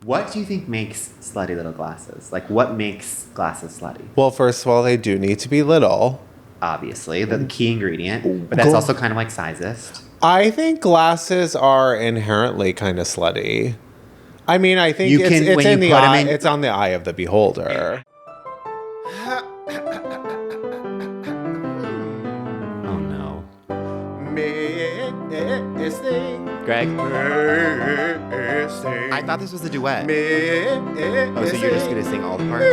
What do you think makes slutty little glasses? Like, what makes glasses slutty? Well, first of all, they do need to be little. Obviously, the key ingredient, but that's also kind of like sizist. I think glasses are inherently kind of slutty. I mean, I think it's in the eye. It's on the eye of the beholder. Oh no, Greg. I thought this was a duet. Oh, so you're just gonna sing all the parts?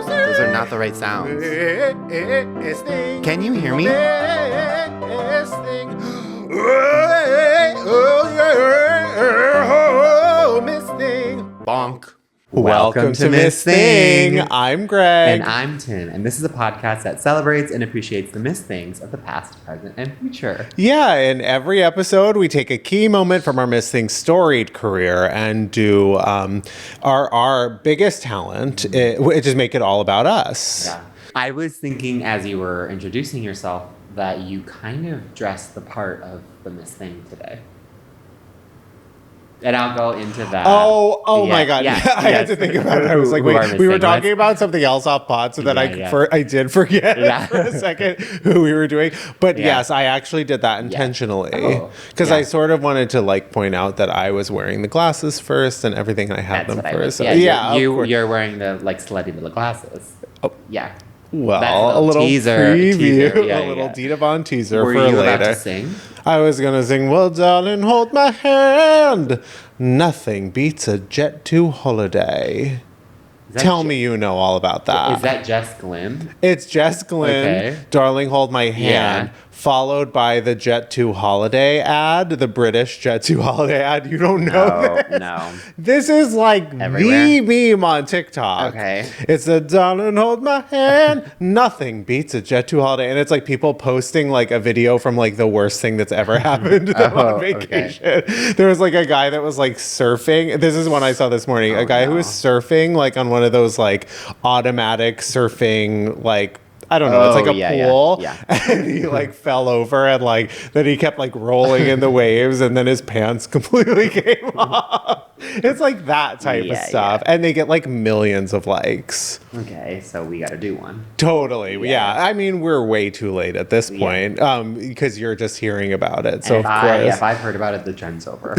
Those are not the right sounds. Can you hear me? BONK. Welcome to Miss Thing. I'm Greg. And I'm Tim. And this is a podcast that celebrates and appreciates the Miss Things of the past, present, and future. Yeah, in every episode, we take a key moment from our Miss Thing's storied career and do our biggest talent, which is make it all about us. Yeah. I was thinking as you were introducing yourself that you kind of dressed the part of the Miss Thing today. And I'll go into that. Oh my God. Yes, I had to think about it. I was like, wait, we were talking about something else off pod, so that I did forget for a second who we were doing. But yes, I actually did that intentionally. Because I sort of wanted to like point out that I was wearing the glasses first and everything, and I had them first. You're wearing the like slutty little glasses. Oh. Yeah. Well, a little preview, a little Dita Von teaser for later. About to sing? I was gonna sing, "Well, darling, hold my hand. Nothing beats a Jet 2 holiday." Tell me you know all about that. Is that Jess Glynn? It's Jess Glynn. Darling, hold my hand. Followed by the Jet 2 holiday ad, the British Jet 2 holiday ad. You don't know this? No. This is like the meme on TikTok. Okay. It's a darling, hold my hand. Nothing beats a Jet 2 holiday. And it's like people posting like a video from like the worst thing that's ever happened to them on vacation. Okay. There was like a guy that was like surfing. This is one I saw this morning. A guy who was surfing like on one of those like automatic surfing like, I don't know. It's like a pool. Yeah. And he like fell over and like then he kept like rolling in the waves and then his pants completely came off. It's like that type of stuff. And they get like millions of likes. Okay, so we got to do one. Totally. Yeah. I mean, we're way too late at this point because you're just hearing about it. So of course. If I've heard about it, the trend's over.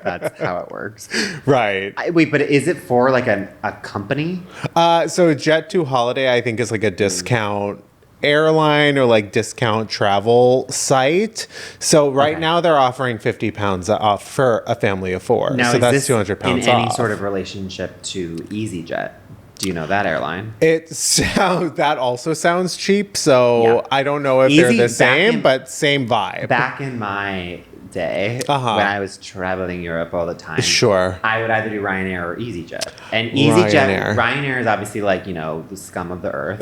That's how it works. Right. Wait, but is it for like a company? So Jet 2 Holiday, I think, is like a discount airline or like discount travel site. So right now they're offering £50 off for a family of four. Now, so that's £200 off. In any sort of relationship to EasyJet? Do you know that airline? That also sounds cheap. So I don't know if they're the same, but same vibe. Back in my day, when I was traveling Europe all the time, I would either do Ryanair or EasyJet. And Ryanair is obviously like, you know, the scum of the earth.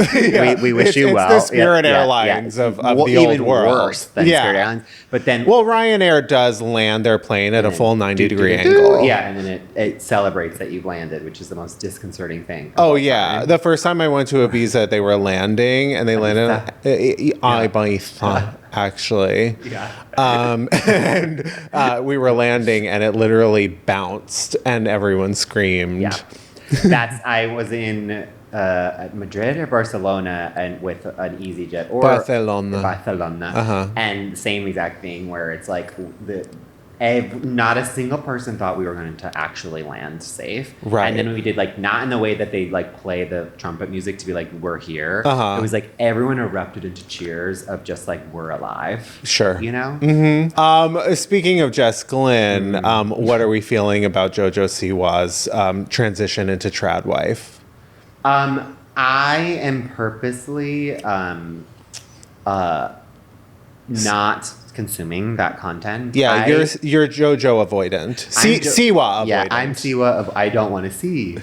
We wish you well. It's the Spirit Airlines of the old even world. Worse than Spirit Airlines. But then, Ryanair does land their plane at a full 90-degree angle. Yeah, and then it celebrates that you've landed, which is the most disconcerting thing. The first time I went to Ibiza, they were landing, and they landed at Ibiza. Actually. And we were landing and it literally bounced and everyone screamed. I was in Madrid or Barcelona and with an EasyJet or Barcelona. And same exact thing where it's like not a single person thought we were going to actually land safe. Right. And then we did like, not in the way that they like play the trumpet music to be like, we're here. It was like everyone erupted into cheers of just like, we're alive. Sure. You know? Mm-hmm. Speaking of Jess Glynn, what are we feeling about Jojo Siwa's transition into trad wife? I am purposely not consuming that content. Yeah, you're JoJo avoidant. Siwa avoidant. Yeah, I'm Siwa of I don't want to see.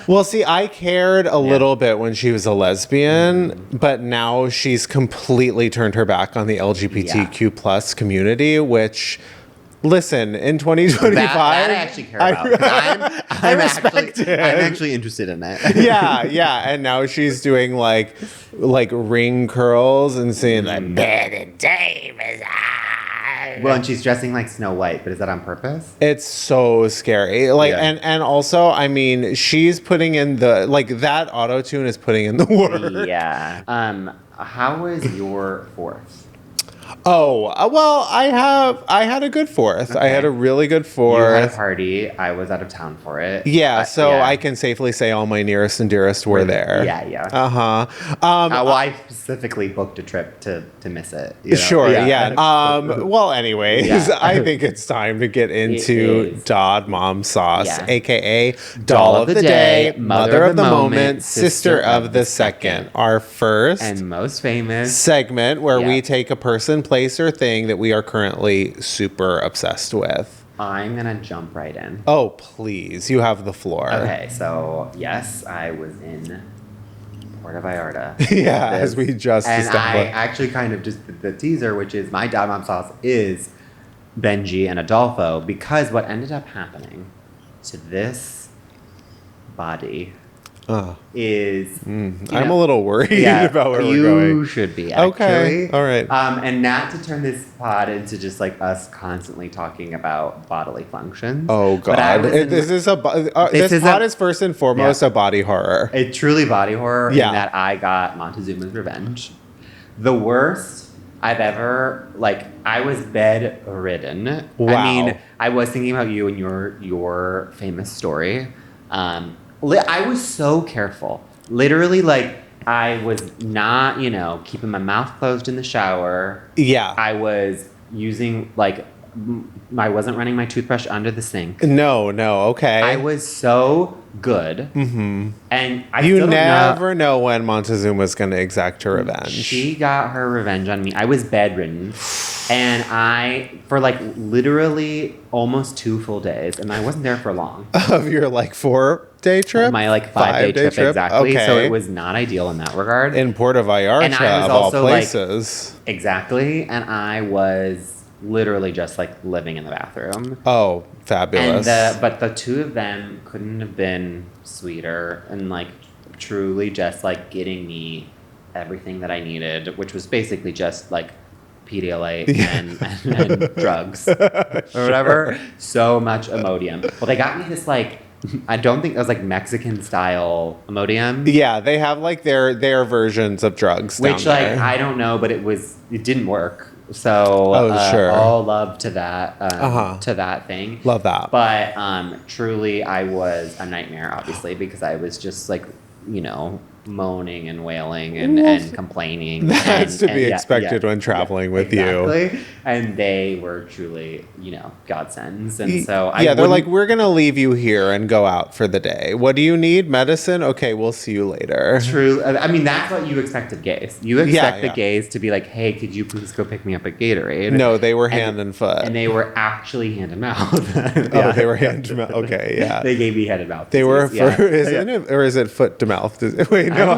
Well, see, I cared a little bit when she was a lesbian, but now she's completely turned her back on the LGBTQ plus community, which... Listen, in 2025... That I actually care about. I'm actually interested in it. Yeah. And now she's doing like ring curls and saying like, Bette Davis Eyes. Well, and she's dressing like Snow White, but is that on purpose? It's so scary. Like, and also, I mean, she's putting in that auto-tune is putting in the work. Yeah. How was your fourth? Oh, well, I had a good fourth. Okay. I had a really good fourth. You had a party. I was out of town for it. Yeah, I can safely say all my nearest and dearest were there. Yeah. Uh-huh. Well, I specifically booked a trip to miss it. You know? Sure, yeah. Well, anyways, I think it's time to get into Dodd Mom Sauce, a.k.a. Doll of the Day, Mother of the Moment, Sister of the Second. Our first and most famous segment where we take a person, place, or thing that we are currently super obsessed with. I'm going to jump right in. Oh, please. You have the floor. Okay, so yes, I was in Puerto Vallarta. As we just established. I actually kind of just did the teaser, which is my Dodd Mom Sauce is Benji and Adolfo, because what ended up happening to this body is... I'm a little worried about where we're going. You should be, actually. Okay, all right. And not to turn this pod into just like us constantly talking about bodily functions. Oh, God. This pod is first and foremost a body horror. It's truly body horror in that I got Montezuma's revenge. The worst I've ever, I was bedridden. Wow. I mean, I was thinking about you and your famous story. I was so careful. Literally, I was not, keeping my mouth closed in the shower. Yeah. I was using, I wasn't running my toothbrush under the sink. No, okay. I was so good. Mm-hmm. And you never know when Montezuma's going to exact her revenge. She got her revenge on me. I was bedridden. And for literally almost 2 full days, and I wasn't there for long. Of your 4-day trip? My 5-day trip, exactly. Okay. So it was not ideal in that regard. In Puerto Vallarta, of all places. Exactly. And I was literally just living in the bathroom. Oh, fabulous. But the two of them couldn't have been sweeter and truly just getting me everything that I needed, which was basically just Pedialyte and drugs or whatever. So much Imodium. Well, they got me this I don't think it was Mexican style Imodium. Yeah, they have their versions of drugs. Which down there. I don't know, but it didn't work. So sure. All love to that to that thing. Love that. But truly I was a nightmare, obviously, because I was just moaning and wailing and complaining. That's to be expected when traveling with you. And they were truly, godsends. And so they're we're going to leave you here and go out for the day. What do you need? Medicine? Okay, we'll see you later. True. I mean, that's what you expected gays. You expect the gays to be hey, could you please go pick me up at Gatorade? No, they were hand and foot. And they were actually hand and mouth. They were hand to mouth. Okay, yeah. They gave me head and mouth. They were, is it foot to mouth? Wait, no,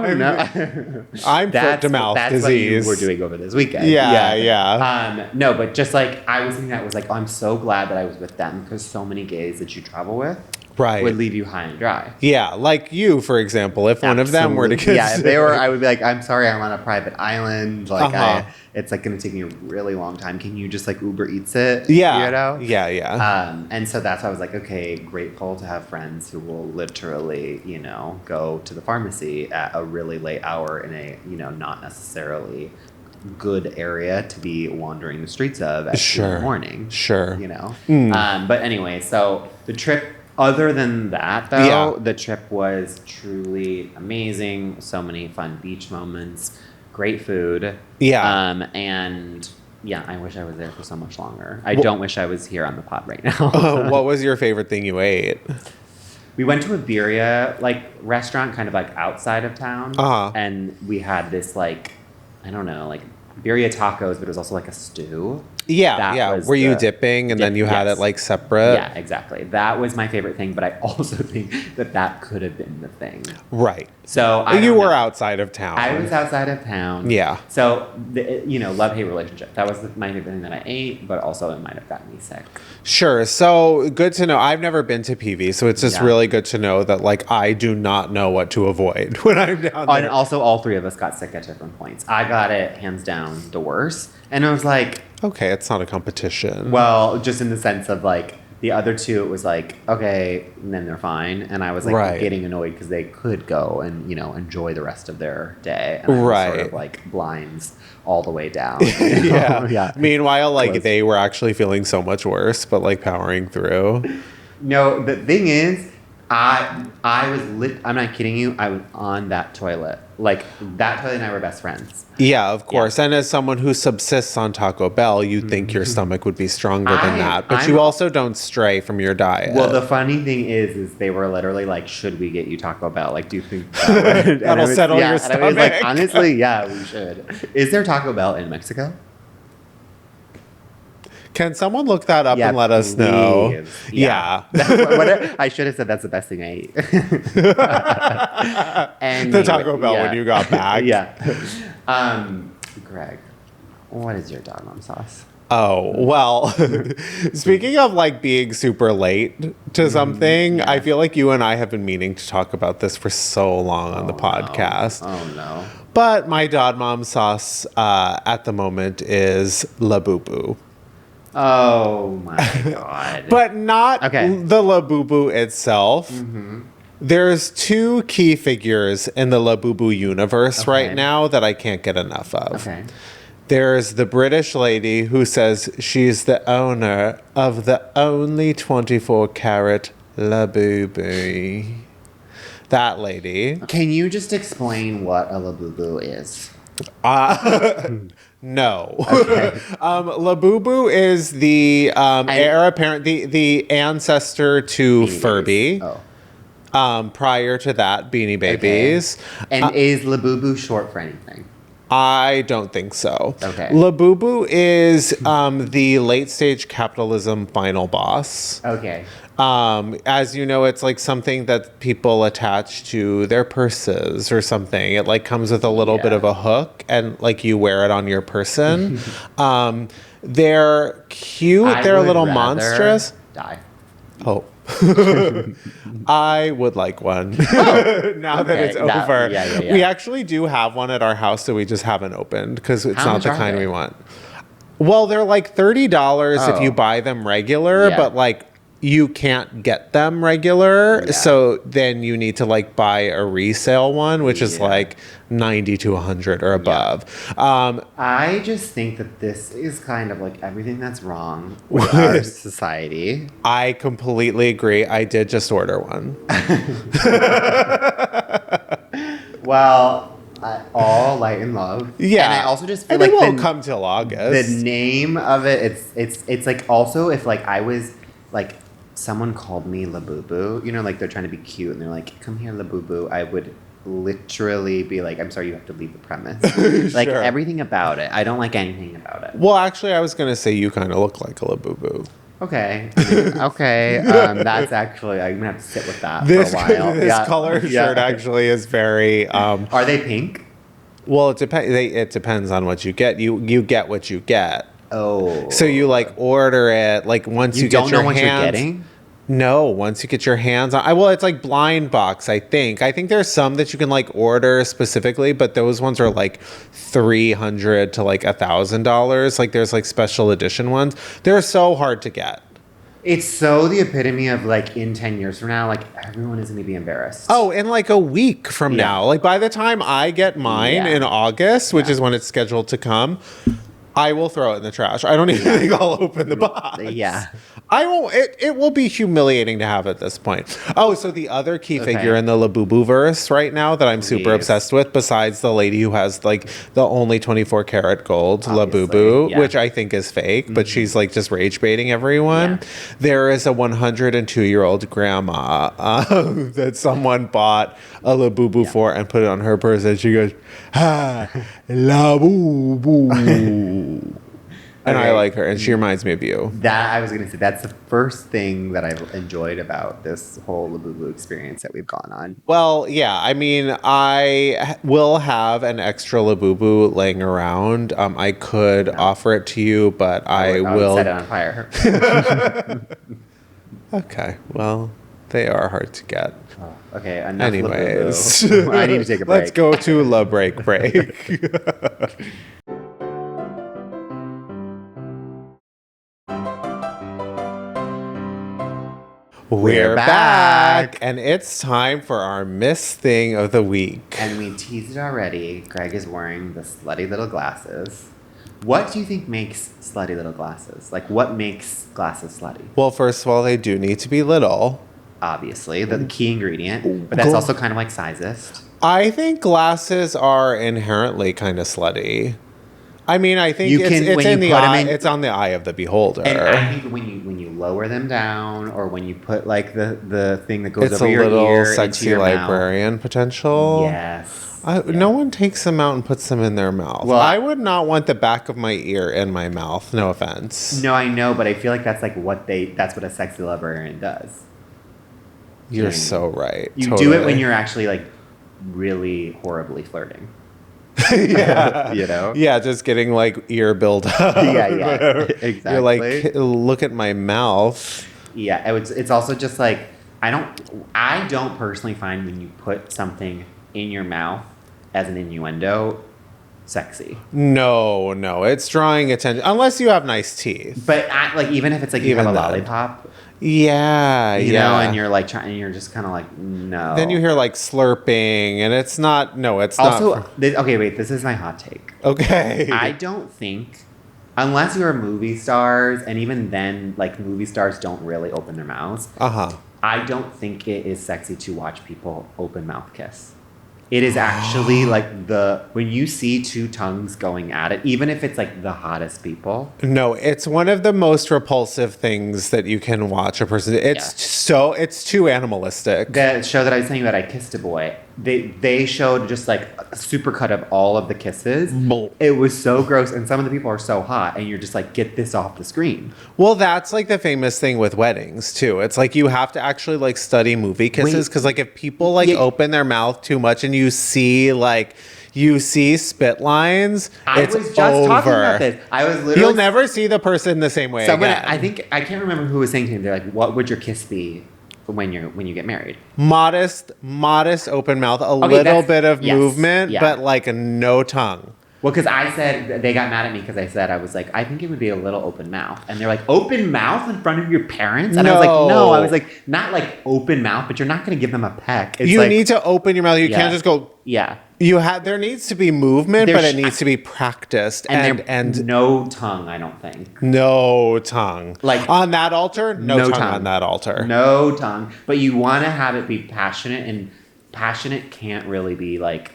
I'm foot to mouth disease. That's what you were doing over this weekend. Yeah. No, but just I was thinking that was I'm so glad that I was with them, because so many gays that you travel with would leave you high and dry. Yeah, like you, for example. If one of them were to get if they were, I would be I'm sorry, I'm on a private island. It's going to take me a really long time. Can you just Uber Eats it? Yeah. Yeah. And so that's why I was okay, grateful to have friends who will literally, go to the pharmacy at a really late hour in a, not necessarily good area to be wandering the streets of at 2 in the morning. Sure. But anyway, so the trip, other than that, though, the trip was truly amazing. So many fun beach moments, great food. Yeah. And I wish I was there for so much longer. I don't wish I was here on the pod right now. What was your favorite thing you ate? We went to a birria restaurant kind of outside of town. And we had this I don't know, birria tacos, but it was also a stew. Yeah. Were you dipping and then you had it separate? Yeah, exactly. That was my favorite thing, but I also think that could have been the thing. Right. So you were outside of town. I was outside of town. Yeah. So, love-hate relationship. That was my favorite thing that I ate, but also it might have gotten me sick. Sure. So good to know. I've never been to PV, so it's just really good to know that like I do not know what to avoid when I'm down there. And also all three of us got sick at different points. I got it hands down the worst. And I was like... Okay, it's not a competition. Well, just in the sense of like... The other two, it was like, okay, and then they're fine. And I was like getting annoyed because they could go and, enjoy the rest of their day. And I was sort of like blinds all the way down. Yeah. Meanwhile, like they were actually feeling so much worse, but like powering through. No, the thing is, I was I'm not kidding you. I was on that toilet. Like that toilet and I were best friends. Yeah, of course. Yeah. And as someone who subsists on Taco Bell, you'd think your stomach would be stronger than that. But you also don't stray from your diet. Well, the funny thing is they were literally like, should we get you Taco Bell? Like, do you think that'll settle your stomach? And I was like, honestly, yeah, we should. Is there Taco Bell in Mexico? Can someone look that up and let us know? Yeah. I should have said that's the best thing I ate. The Taco Bell when you got back. Greg, what is your dog mom sauce? Oh, well, speaking of like being super late to something, I feel like you and I have been meaning to talk about this for so long on the podcast. No. Oh, no. But my dog mom sauce at the moment is Labubu. Oh my God. But not the Labubu itself. There's two key figures in the Labubu universe right now that I can't get enough of. Okay. There's the British lady who says she's the owner of the only 24-carat Labubu. That lady. Can you just explain what a Labubu is? No. Okay. Labubu is the heir apparent, the ancestor to Beanie Furby. Babies. Oh. Prior to that, Beanie Babies. Okay. And is Labubu short for anything? I don't think so. Okay. Labubu is the late stage capitalism final boss. Okay. As you know, it's like something that people attach to their purses or something. It like comes with a little bit of a hook and like you wear it on your person. They're cute. They're a little monstrous. Die. Oh. I would like one now that it's over. We actually do have one at our house that we just haven't opened because it's not the kind we want. Well, they're like $30 if you buy them regular, but like you can't get them regular. So then you need to like buy a resale one, which is like 90 to 100 or above. I just think that this is kind of like everything that's wrong with our society. I completely agree. I did just order one. Well, all light and love. Yeah. And I also just feel like it won't come till August. The name of it, it's like also if like I was like someone called me Labubu, like they're trying to be cute and they're like, come here, Labubu, I would literally be like, I'm sorry, you have to leave the premise. Like everything about it. I don't like anything about it. Well, actually, I was going to say you kind of look like a Labubu. Okay. That's actually, I'm going to have to sit with that for a while. This color shirt actually is very... Are they pink? Well, it depends on what you get. You get what you get. Oh. So you like order it like once you get your hands. You don't know what you're getting? No, once you get your hands on. Well, it's like blind box, I think. I think there's some that you can like order specifically, but those ones are like $300 to like $1,000. Like there's like special edition ones. They're so hard to get. It's so the epitome of like in 10 years from now, like everyone is going to be embarrassed. Oh, in like a week from now. Like by the time I get mine in August, which is when it's scheduled to come, I will throw it in the trash. I don't even think I'll open the box. Yeah. I won't. It will be humiliating to have at this point. Oh, so the other key figure in the Labubu verse right now that I'm super obsessed with, besides the lady who has like the only 24 karat gold Labubu, which I think is fake, but she's like just rage baiting everyone. There is a 102-year-old grandma that someone bought a Labubu for and put it on her purse, and she goes, "Ah, Labubu." And I like her, and she reminds me of you. That I was going to say, that's the first thing that I've enjoyed about this whole Labubu experience that we've gone on. Well, yeah, I mean, I will have an extra Labubu laying around. I could offer it to you, but I will set it on fire. Okay, well, they are hard to get. Oh, okay, enough. Anyways, I need to take a break. Let's go to La Break. We're back, and it's time for our Miss Thing of the Week. And we teased it already. Greg is wearing the slutty little glasses. What do you think makes slutty little glasses? Like, what makes glasses slutty? Well, first of all, they do need to be little. Obviously, the key ingredient, but that's also kind of like sizest. I think glasses are inherently kind of slutty. I mean, I think it's in the eye. It's on the eye of the beholder. And I think when you lower them down, or when you put like the thing that goes over your ear, it's a little sexy librarian potential. Yes. No one takes them out and puts them in their mouth. Well, I would not want the back of my ear in my mouth. No offense. No, I know, but I feel like that's like that's what a sexy librarian does. You're so right. You do it when you're actually like really horribly flirting. Yeah. You know? Yeah, just getting like ear buildup. Yeah, exactly. You're like, look at my mouth. Yeah, it's also just like, I don't personally find when you put something in your mouth as an innuendo sexy. No, it's drawing attention unless you have nice teeth. But like, even if it's like you have a lollipop. Yeah, you know, and you're like trying, and you're just kind of like, no. Then you hear like slurping, and it's not. No, it's also, not. Okay, wait. This is my hot take. Okay. I don't think, unless you're movie stars, and even then, like movie stars don't really open their mouths. I don't think it is sexy to watch people open mouth kiss. It is actually like when you see two tongues going at it, even if it's like the hottest people. No, it's one of the most repulsive things that you can watch a person. It's too animalistic. The show that I was saying that I Kissed a Boy, they showed just like a super cut of all of the kisses. It was so gross, and some of the people are so hot, and you're just like, get this off the screen. Well, that's like the famous thing with weddings too. It's like you have to actually like study movie kisses, because like if people like open their mouth too much and you see spit lines, it's over. Talking about this. I was literally, you'll never see the person the same way again. I can't remember who was saying to him. They're like, "What would your kiss be when you get married?" Modest open mouth, a little bit of movement, but like no tongue. Well, because I said, they got mad at me because I was like, I think it would be a little open mouth. And they're like, open mouth in front of your parents? And I was like, no. I was like, not like open mouth, but you're not going to give them a peck. It's you need to open your mouth. You can't just go. Yeah. There needs to be movement, but it needs to be practiced. And no tongue, I don't think. No tongue. Like on that altar? No tongue on that altar. No tongue. But you want to have it be passionate, and passionate can't really be like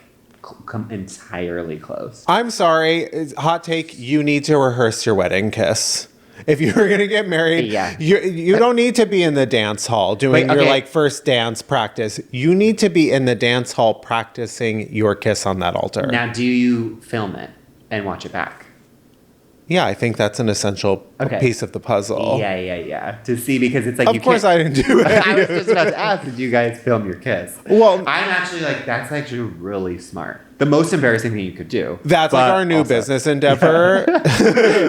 come entirely close. I'm sorry, hot take, you need to rehearse your wedding kiss. If you're going to get married, you don't need to be in the dance hall doing your like first dance practice. You need to be in the dance hall practicing your kiss on that altar. Now, do you film it and watch it back? Yeah, I think that's an essential piece of the puzzle. Yeah. To see, because it's like, of course I didn't do it. I was just about to ask, did you guys film your kiss? Well, I'm actually like, that's actually really smart. The most embarrassing thing you could do. That's like our new business endeavor.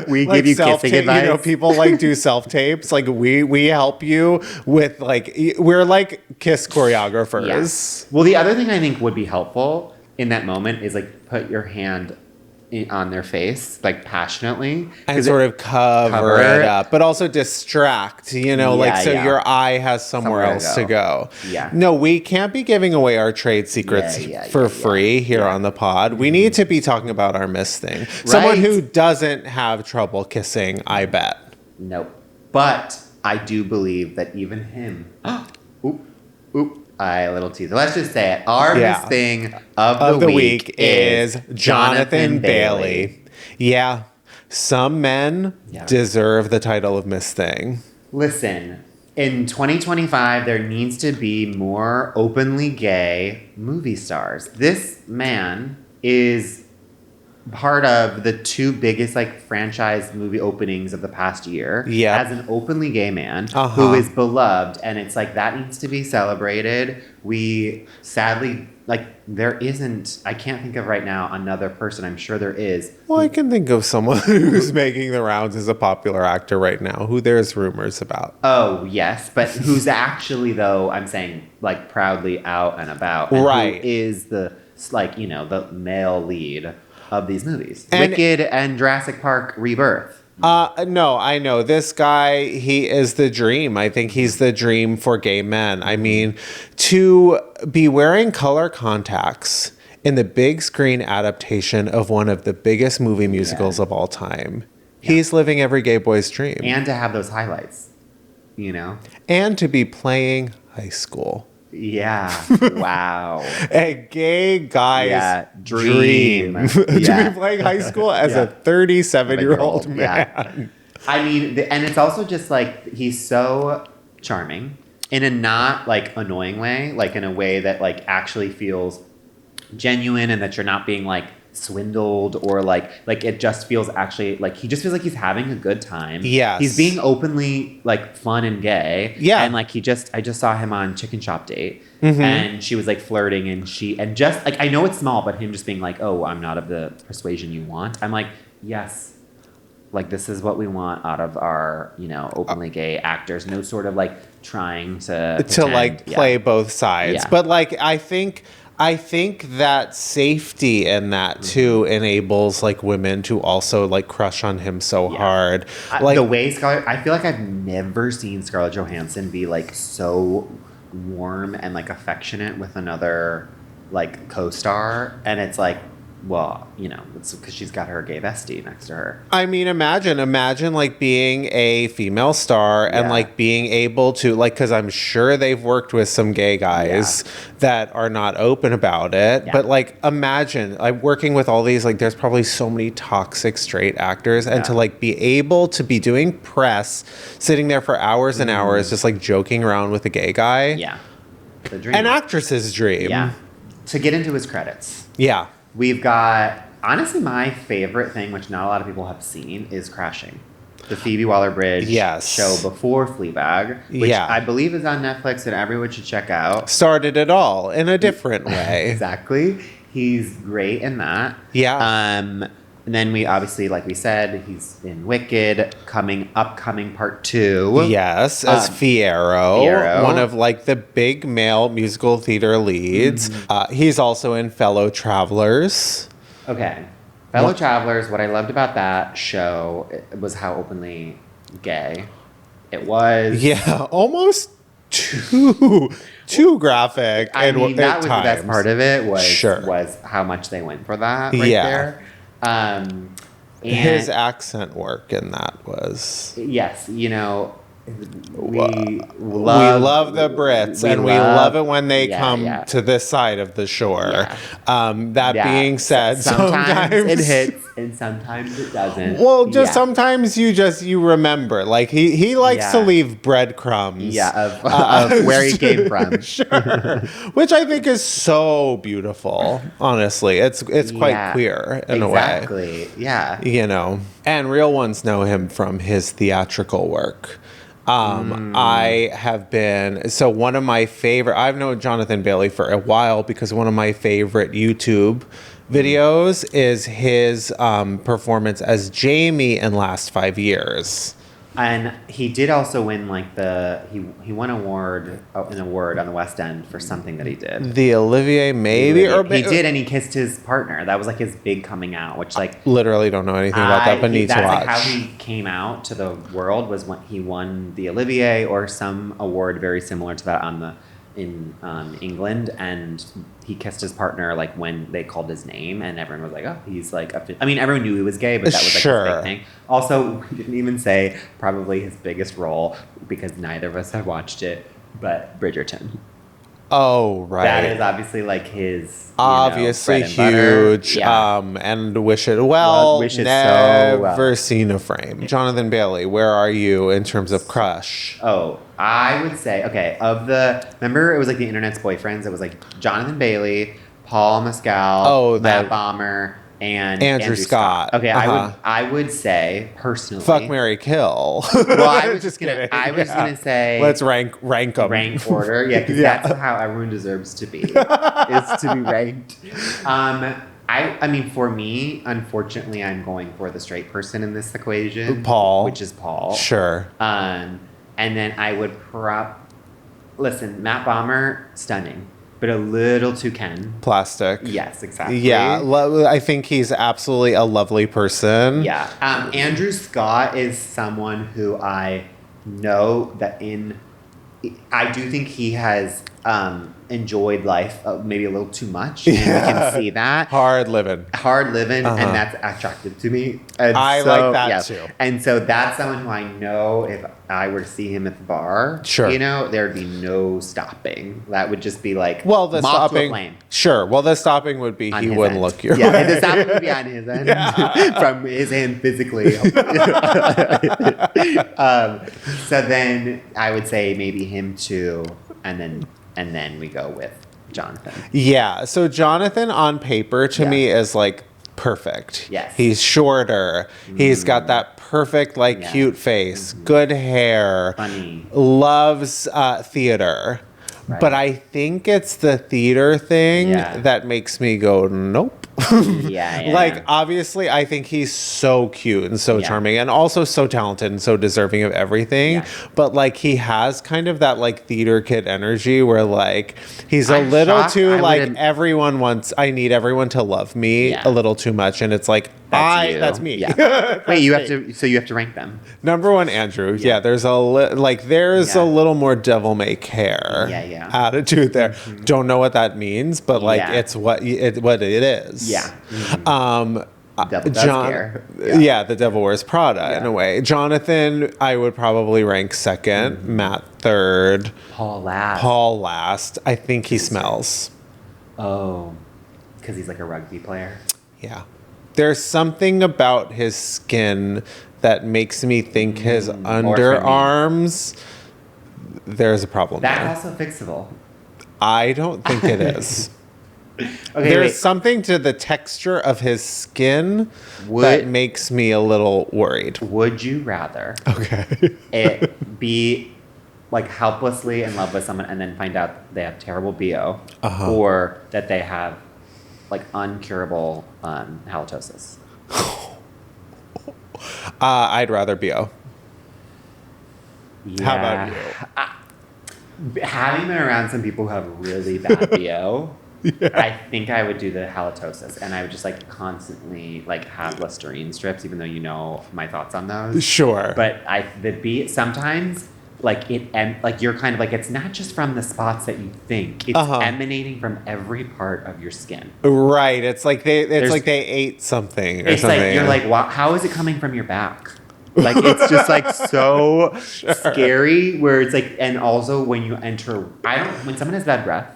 We give you kissing advice. You know, people like do self-tapes. Like we help you with like, we're like kiss choreographers. Yeah. Well, the other thing I think would be helpful in that moment is like put your hand on their face, like passionately, and sort of cover it up, but also distract, you know, your eye has somewhere else to go. Yeah. No, we can't be giving away our trade secrets for free here on the pod. We need to be talking about our Miss Thing. Right. Someone who doesn't have trouble kissing, I bet. Nope. But I do believe that even him. A little teaser. Let's just say it. Our Miss Thing of the week is Jonathan Bailey. Yeah. Some men deserve the title of Miss Thing. Listen, in 2025, there needs to be more openly gay movie stars. This man is part of the two biggest like franchise movie openings of the past year as an openly gay man who is beloved, and it's like that needs to be celebrated. We sadly there isn't, I can't think of right now another person. I'm sure there is. Well, I can think of someone who's making the rounds as a popular actor right now who there's rumors about. Oh, yes, but who's actually, though, I'm saying, like, proudly out and about. And right. Who is the, like, you know, the male lead of these movies. Wicked and Jurassic Park Rebirth. No, I know. This guy, he is the dream. I think he's the dream for gay men. I mean, to be wearing color contacts in the big screen adaptation of one of the biggest movie musicals of all time, he's living every gay boy's dream. And to have those highlights, you know? And to be playing high school. Yeah. Wow. A gay guy's dream. To be playing high school as a 37-year-old man. Yeah. I mean, and it's also just like, he's so charming in a not like annoying way, like in a way that like actually feels genuine and that you're not being like swindled or like it just feels actually like he just feels like he's having a good time. Yes. He's being openly like fun and gay. Yeah. And like I just saw him on Chicken Shop Date and she was like flirting and just like, I know it's small, but him just being like, oh, I'm not of the persuasion you want. I'm like, yes. Like this is what we want out of our, you know, openly gay actors. No sort of like trying to pretend. Like play both sides. Yeah. But like I think that safety in that too enables like women to also like crush on him so hard. Like the way I feel like I've never seen Scarlett Johansson be like so warm and like affectionate with another like co-star, and it's like, well, you know, it's because she's got her gay bestie next to her. I mean, imagine like being a female star and like being able to like, because I'm sure they've worked with some gay guys that are not open about it. But like, imagine like working with all these, like there's probably so many toxic straight actors, and to like be able to be doing press, sitting there for hours and hours, just like joking around with a gay guy. Yeah. The dream. An actress's dream. Yeah. To get into his credits. Yeah. We've got, honestly, my favorite thing, which not a lot of people have seen, is Crashing. The Phoebe Waller-Bridge show before Fleabag, which I believe is on Netflix and everyone should check out. Started it all in a different way. Exactly. He's great in that. Yeah. And then we obviously, like we said, he's in Wicked, upcoming part 2. Yes, as Fiyero, one of like the big male musical theater leads. He's also in Fellow Travelers. Okay. Fellow Travelers, what I loved about that show was how openly gay it was. Yeah, almost too graphic. I mean, that was the best part of it was how much they went for that there. And his accent work in that was you know, we love the Brits, and we love it when they come to this side of the shore. That being said, sometimes it hits and sometimes it doesn't. Well, just sometimes you remember. Like he likes to leave breadcrumbs. Of where he came from. Sure. Which I think is so beautiful. Honestly, it's quite queer in a way. Exactly. Yeah. You know, and real ones know him from his theatrical work. I have been, so one of my favorite, I've known Jonathan Bailey for a while because one of my favorite YouTube videos is his performance as Jamie in Last 5 Years. And he did also win like he won an award on the West End for something that he did. The Olivier maybe? He did, and he kissed his partner. That was like his big coming out, which like... Literally don't know anything about that, but need to watch. That's like how he came out to the world, was when he won the Olivier or some award very similar to that in England, and he kissed his partner like when they called his name, and everyone was like, oh, he's like I mean, everyone knew he was gay, but that was like his big thing. Also, we didn't even say probably his biggest role, because neither of us had watched it, but Bridgerton. Oh, right. That is obviously like his obviously huge. And Wish It Well. Wish It never seen a frame. Jonathan Bailey, where are you in terms of crush? Oh, I would say, okay, remember it was like the internet's boyfriends? It was like Jonathan Bailey, Paul Mescal, Matt Bomber, and Andrew Scott. Okay, I would say personally, fuck, marry, kill. Well, I was just gonna say let's rank them. Rank order, yeah, because that's how everyone deserves to be. Is to be ranked. I mean, for me, unfortunately, I'm going for the straight person in this equation, Paul, which is Paul. Sure. And then I would listen, Matt Bomer, stunning. But a little too Ken. Plastic. Yes, exactly. Yeah, I think he's absolutely a lovely person. Yeah. Andrew Scott is someone who I know that I do think he has enjoyed life maybe a little too much. And we can see that. Hard living. And that's attractive to me. And I like that too. And so that's someone who I know if I were to see him at the bar, sure, there'd be no stopping. That would just be like, well, the moth stopping, to a flame. Sure. Well, the stopping would be he wouldn't look your way. Yeah, the stopping would be on his end, from his hand physically. So then I would say maybe him too, and then we go with Jonathan. Yeah. So Jonathan on paper to me is like perfect. Yes. He's shorter. He's got that perfect, cute face, good hair, funny, loves theater. Right. But I think it's the theater thing that makes me go, nope. Obviously, I think he's so cute and so charming and also so talented and so deserving of everything. Yeah. But, he has kind of that, theater kid energy where, he's a little too, I need everyone to love me a little too much. And it's that's me. Yeah. Wait, you have to rank them. Number one, Andrew. Yeah, there's a a little more devil may care attitude there. Mm-hmm. Don't know what that means, but it's what it is. Yeah. Mm-hmm. Devil does care. Yeah, the devil wears Prada in a way. Jonathan, I would probably rank second. Mm-hmm. Matt third. Paul last. I think he smells. Oh, because he's like a rugby player. Yeah. There's something about his skin that makes me think his underarms, there's a problem there. That's also fixable. I don't think it is. There's something to the texture of his skin that makes me a little worried. Would you rather it be helplessly in love with someone and then find out they have terrible BO or that they have uncurable halitosis? I'd rather BO. Yeah. How about you? Having been around some people who have really bad BO, I think I would do the halitosis, and I would just constantly have Listerine strips, even though my thoughts on those. Sure. But sometimes you're kind of it's not just from the spots that you think, it's emanating from every part of your skin. Right. It's they ate something or something. You're wow, how is it coming from your back? It's just so scary where it's and also when you enter, when someone has bad breath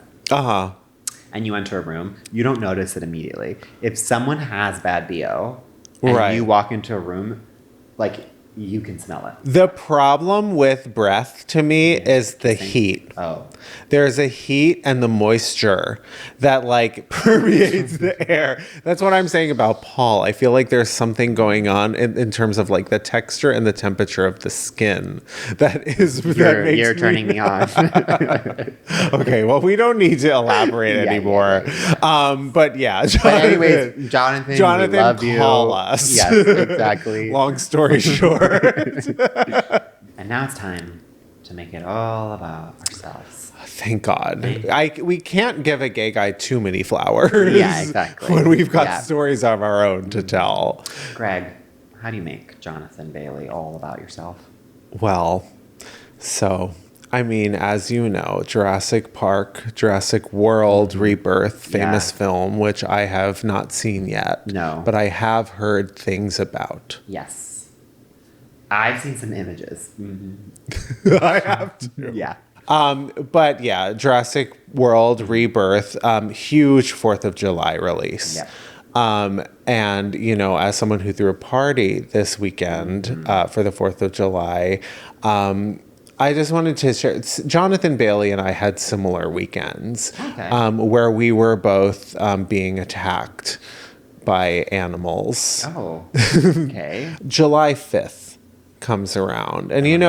and you enter a room, you don't notice it immediately. If someone has bad BO and you walk into a room, you can smell it. The problem with breath to me is the heat. Oh. There's a heat and the moisture that permeates the air. That's what I'm saying about Paul. I feel there's something going on in terms of the texture and the temperature of the skin you're turning me on. Okay, well, we don't need to elaborate anymore. But Jonathan, but anyways, Jonathan, we love you. Call us. Yes, exactly. Long story short. And now it's time to make it all about ourselves. Thank God. We can't give a gay guy too many flowers. Yeah, exactly. When we've got stories of our own to tell. Greg, how do you make Jonathan Bailey all about yourself? Well, as you know, Jurassic Park, Jurassic World Rebirth, famous film, which I have not seen yet. No. But I have heard things about. Yes. I've seen some images. Mm-hmm. I have to. Yeah. But Jurassic World Rebirth, huge 4th of July release. Yeah. And, as someone who threw a party this weekend for the 4th of July, I just wanted to share, Jonathan Bailey and I had similar weekends where we were both being attacked by animals. Oh, okay. July 5th comes around, and and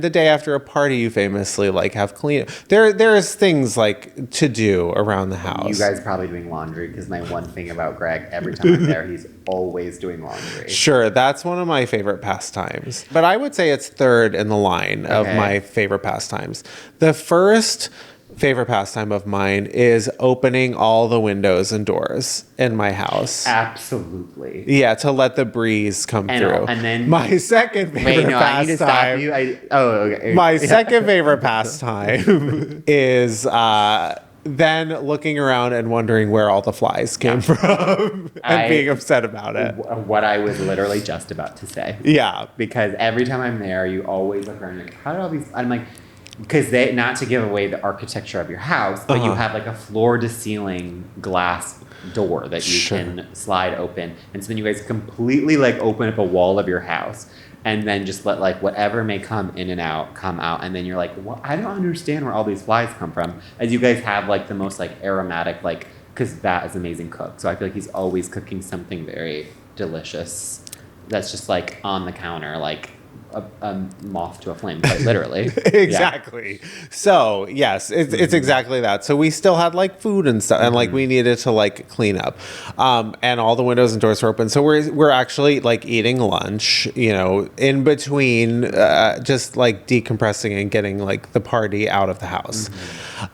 the day after a party, you famously like have clean. There's things like to do around the house. You guys are probably doing laundry, because my one thing about Greg, every time I'm there, he's always doing laundry. Sure, that's one of my favorite pastimes, but I would say it's third in the line of my favorite pastimes. The first favorite pastime of mine is opening all the windows and doors in my house. Absolutely. Yeah, to let the breeze come through. And then my second favorite pastime. I need to stop you. Okay. My second favorite pastime is then looking around and wondering where all the flies came from and being upset about it. What I was literally just about to say. Yeah. Because every time I'm there, you always look around like, how did all these... I'm like... Because not to give away the architecture of your house, but you have like a floor-to-ceiling glass door that you can slide open. And so then you guys completely like open up a wall of your house and then just let like whatever may come in and out come out. And then you're like, well, I don't understand where all these flies come from. As you guys have like the most like aromatic, like, because that is an amazing cook. So I feel like he's always cooking something very delicious that's just like on the counter, like a moth to a flame, quite literally. Exactly. Yeah. So yes, it's exactly that. So we still had like food and stuff, and like we needed to like clean up, and all the windows and doors were open. So we're actually like eating lunch, in between, just like decompressing and getting like the party out of the house.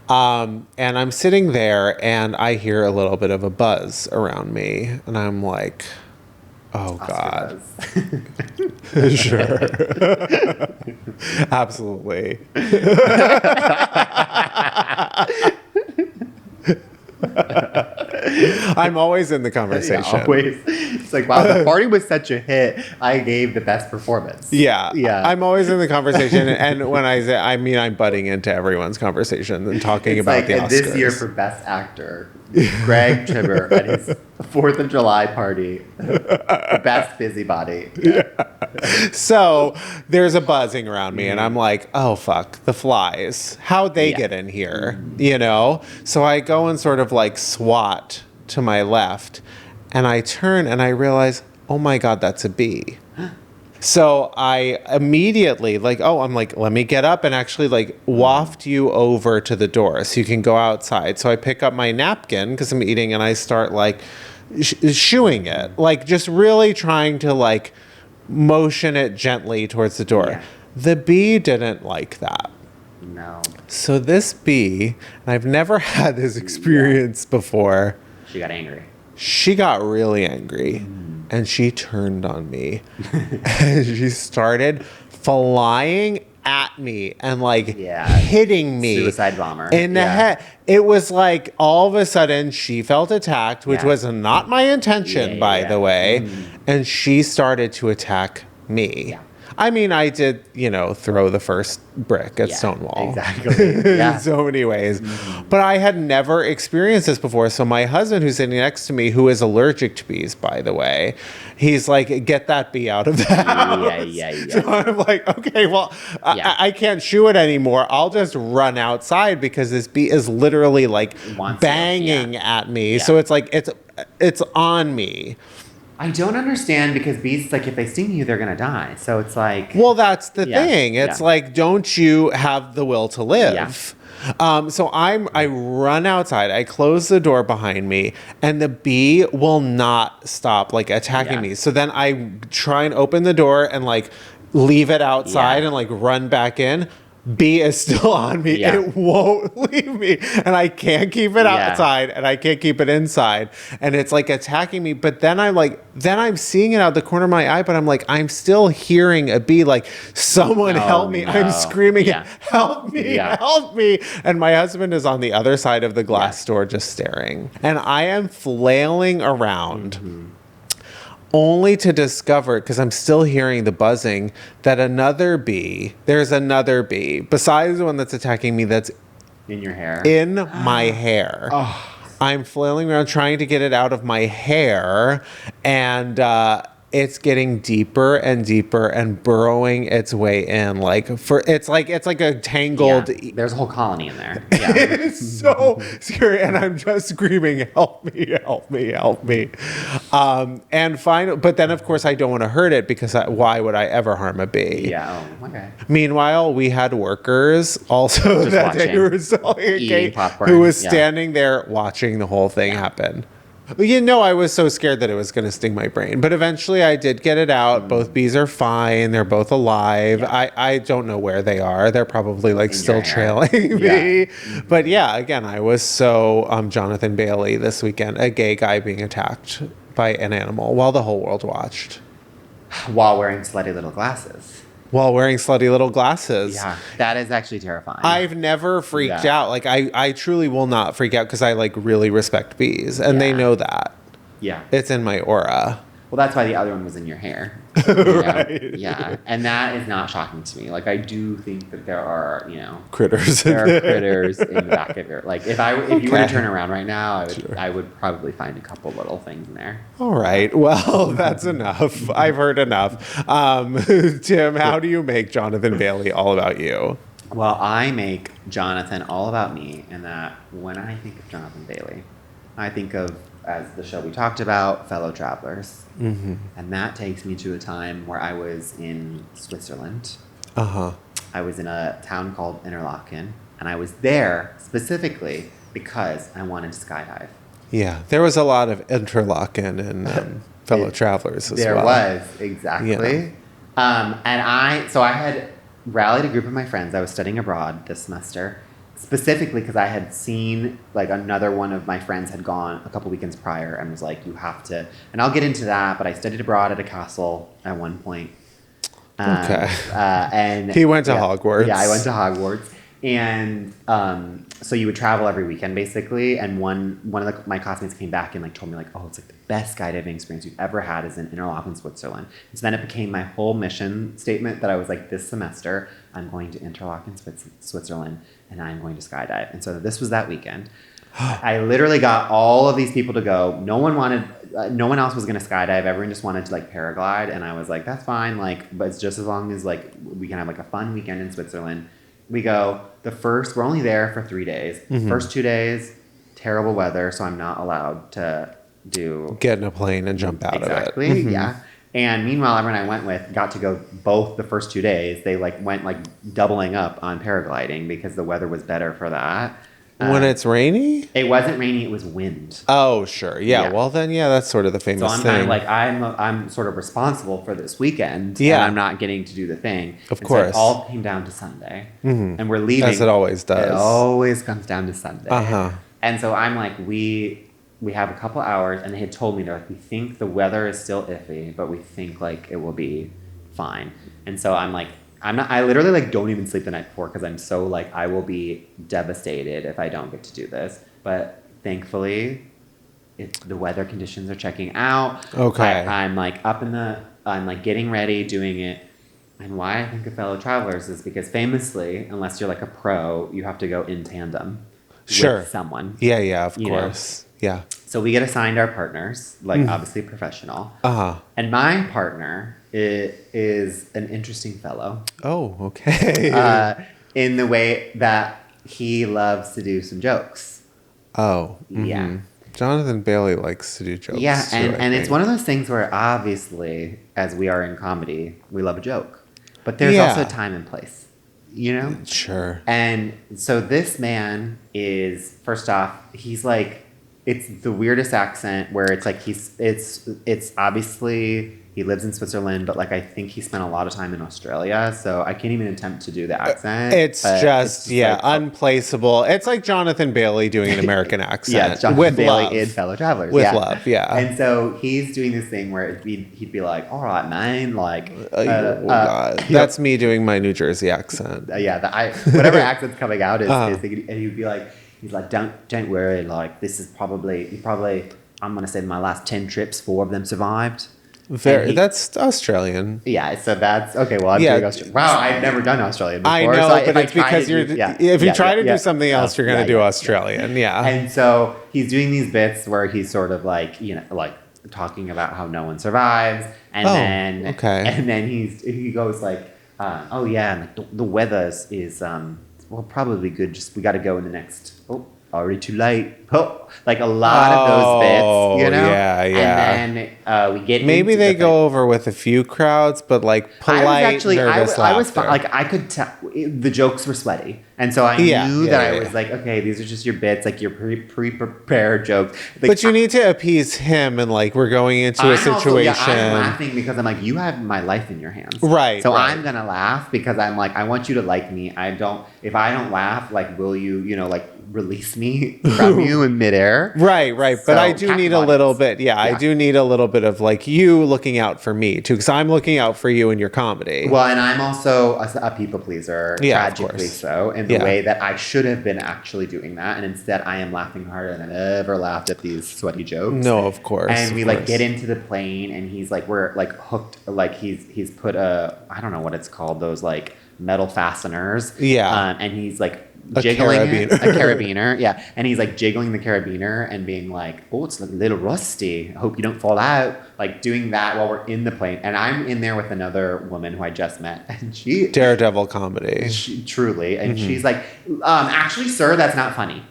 And I'm sitting there, and I hear a little bit of a buzz around me, and I'm like, oh God. Sure. Absolutely. I'm always in the conversation. Yeah, always. It's like, wow, the party was such a hit. I gave the best performance. Yeah. I'm always in the conversation, and when I say, I mean, I'm butting into everyone's conversation and talking about the Oscars. This year for Best Actor, Greg Tribber at his 4th of July party, best busybody. Yeah. So there's a buzzing around me, and I'm like, oh fuck, the flies. How'd they get in here? So I go and sort of like swat to my left, and I turn and I realize, oh my God, that's a bee. So I immediately I'm like, let me get up and actually like waft you over to the door so you can go outside. So I pick up my napkin because I'm eating, and I start like shooing it, like just really trying to like motion it gently towards the door. Yeah. The bee didn't like that. No. So this bee, and I've never had this experience before. She got angry. She got really angry. And she turned on me. And she started flying at me and like hitting me. Suicide bomber. In the head. It was like all of a sudden she felt attacked, which was not my intention, by the way. And she started to attack me. Yeah. I mean, I did, throw the first brick at Stonewall. Exactly. In so many ways. But I had never experienced this before. So my husband, who's sitting next to me, who is allergic to bees, by the way, he's like, get that bee out of the house. Yeah. So I'm like, okay, well, I can't shoo it anymore. I'll just run outside because this bee is literally like banging at me. So it's like, it's on me. I don't understand, because bees, like, if they sting you, they're going to die. So it's like... Well, that's the thing. It's like, don't you have the will to live? Yeah. So I run outside. I close the door behind me, and the bee will not stop, like, attacking me. So then I try and open the door and, like, leave it outside and, like, run back in. Bee is still on me. Yeah. It won't leave me. And I can't keep it outside, and I can't keep it inside. And it's like attacking me. But then I'm seeing it out the corner of my eye, but I'm like, I'm still hearing a bee like, someone help me. No. I'm screaming, help me, help me. And my husband is on the other side of the glass door just staring. And I am flailing around. Only to discover, because I'm still hearing the buzzing, that there's another bee, besides the one that's attacking me, that's in your hair. In my hair. Oh. I'm flailing around trying to get it out of my hair, and it's getting deeper and deeper and burrowing its way in. It's like a tangled. Yeah, there's a whole colony in there. Yeah. It's so scary, and I'm just screaming, "Help me! Help me! Help me!" And finally, but then of course I don't want to hurt it because why would I ever harm a bee? Yeah. Oh, okay. Meanwhile, we had workers also Just that day watching. who were selling a Eating cake, popcorn. who was Yeah. standing there watching the whole thing happen. I was so scared that it was going to sting my brain. But eventually I did get it out. Both bees are fine. They're both alive. Yeah. I don't know where they are. They're probably like In still your hair. trailing me. Yeah. But yeah, again, I was so Jonathan Bailey this weekend, a gay guy being attacked by an animal while the whole world watched. While wearing slutty little glasses. While wearing slutty little glasses. Yeah, that is actually terrifying. I've never freaked out. Like I truly will not freak out because I like really respect bees and they know that. Yeah. It's in my aura. Well, that's why the other one was in your hair. You know? Right. Yeah. And that is not shocking to me. Like, I do think that there are, Critters. there are critters in the back of your, like, if you were to turn around right now, I would probably find a couple little things in there. All right. Well, that's enough. I've heard enough. Tim, how do you make Jonathan Bailey all about you? Well, I make Jonathan all about me, and that when I think of Jonathan Bailey, I think of, as the show we talked about, fellow travelers. Mm-hmm. And that takes me to a time where I was in Switzerland. Uh-huh. I was in a town called Interlaken, and I was there specifically because I wanted to skydive. Yeah, there was a lot of Interlaken and fellow travelers as there well. There was, exactly. Yeah. And I had rallied a group of my friends. I was studying abroad this semester, specifically because I had seen, like, another one of my friends had gone a couple weekends prior and was like, you have to, and I'll get into that, but I studied abroad at a castle at one point. Okay. And he went to Hogwarts. Yeah, I went to Hogwarts. And so you would travel every weekend, basically. And one of my classmates came back and like told me, like, oh, it's like the best skydiving experience you've ever had is in Interlaken, Switzerland. And so then it became my whole mission statement that I was like, this semester, I'm going to Interlaken, Switzerland, and I'm going to skydive. And so this was that weekend. I literally got all of these people to go. No one else was going to skydive. Everyone just wanted to like paraglide. And I was like, that's fine. Like, but it's just as long as like we can have like a fun weekend in Switzerland. We go, we're only there for 3 days. Mm-hmm. First 2 days, terrible weather. So I'm not allowed to get in a plane and jump out of it. Exactly. Mm-hmm. Yeah. And meanwhile, everyone I went with got to go both the first 2 days. They like went like doubling up on paragliding because the weather was better for that. When it's rainy? It wasn't rainy, it was wind. Oh, sure. Yeah. Well, then, yeah, that's sort of the famous thing. So I'm kind of like, I'm sort of responsible for this weekend. Yeah. And I'm not getting to do the thing. Of course. So it all came down to Sunday. Mm-hmm. And we're leaving. As it always does. It always comes down to Sunday. Uh-huh. And so I'm like, we have a couple hours. And they had told me, they're like, we think the weather is still iffy, but we think like it will be fine. And so I'm like, I literally like don't even sleep the night before because I'm so like I will be devastated if I don't get to do this. But thankfully, the weather conditions are checking out. Okay. I'm like I'm like getting ready, doing it. And why I think of fellow travelers is because famously, unless you're like a pro, you have to go in tandem with someone. Yeah, of course. Yeah. So we get assigned our partners, like obviously professional. Uh-huh. And my partner is an interesting fellow. Oh, okay. In the way that he loves to do some jokes. Oh. Mm-hmm. Yeah. Jonathan Bailey likes to do jokes. Yeah, too, and it's one of those things where obviously, as we are in comedy, we love a joke. But there's also time and place, you know? Sure. And so this man is, first off, he's like, it's the weirdest accent where it's like it's obviously he lives in Switzerland, but like I think he spent a lot of time in Australia, so I can't even attempt to do the accent. It's just like, unplaceable. It's like Jonathan Bailey doing an American accent. Yeah, Jonathan with Bailey love. in Fellow Travelers. With love, yeah. And so he's doing this thing where he'd be like, "All right, man," like, that's me doing my New Jersey accent. Whatever accent's coming out is and he'd be like. He's like, don't worry, like, this is probably, I'm going to say my last 10 trips, 4 of them survived. That's Australian. Yeah, so that's, okay, well, I'm doing Australian. Wow, I've never done Australian before. I know, so but it's because if you try to do something else, you're going to do Australian, yeah. And so he's doing these bits where he's sort of like, you know, like, talking about how no one survives, and then he goes like, oh yeah, and like the weather is well, probably good. Just we got to go in the next. Oh, already too late. Oh, like a lot of those bits, you know. Yeah, yeah. And then we get maybe they go over with a few crowds, but like polite, nervous laughter. I was fine. Like I could tell the jokes were sweaty, and so I knew that I was like, okay, these are just your bits, like your pre-prepared jokes. Like, but you need to appease him, and like we're going into a situation. Also, I'm laughing because I'm like, you have my life in your hands, right? So I'm gonna laugh because I'm like, I want you to like me. If I don't laugh, like, will you, like, release me from you in midair? Right. But I do need a little bit. Yeah, I do need a little bit of like you looking out for me too, because I'm looking out for you in your comedy. Well, and I'm also a people pleaser, tragically so, in the way that I should have been actually doing that, and instead I am laughing harder than I've ever laughed at these sweaty jokes. No, of course. And we like get into the plane, and he's like, we're like hooked, like he's put I don't know what it's called, those like metal fasteners. Yeah. And he's like jiggling a carabiner. Yeah. And he's like jiggling the carabiner and being like, oh, it's a little rusty. I hope you don't fall out. Like doing that while we're in the plane. And I'm in there with another woman who I just met. And she... Daredevil comedy. Truly. And she's like, actually, sir, that's not funny.